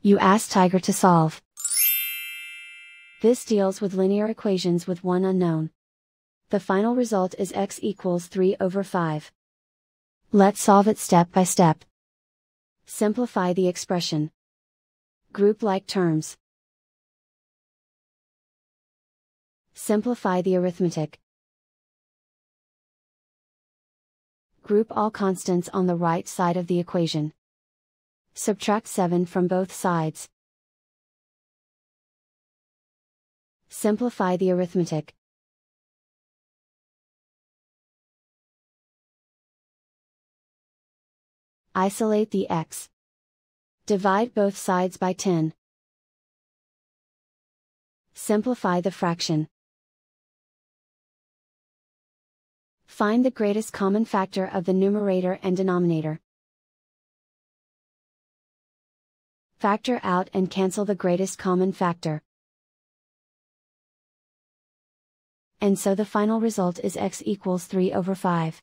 You ask Tiger to solve. This deals with linear equations with one unknown. The final result is x equals 3/5. Let's solve it step by step. Simplify the expression. Group like terms. Simplify the arithmetic. Group all constants on the right side of the equation. Subtract 7 from both sides. Simplify the arithmetic. Isolate the x. Divide both sides by 10. Simplify the fraction. Find the greatest common factor of the numerator and denominator. Factor out and cancel the greatest common factor. And so the final result is x equals 3/5.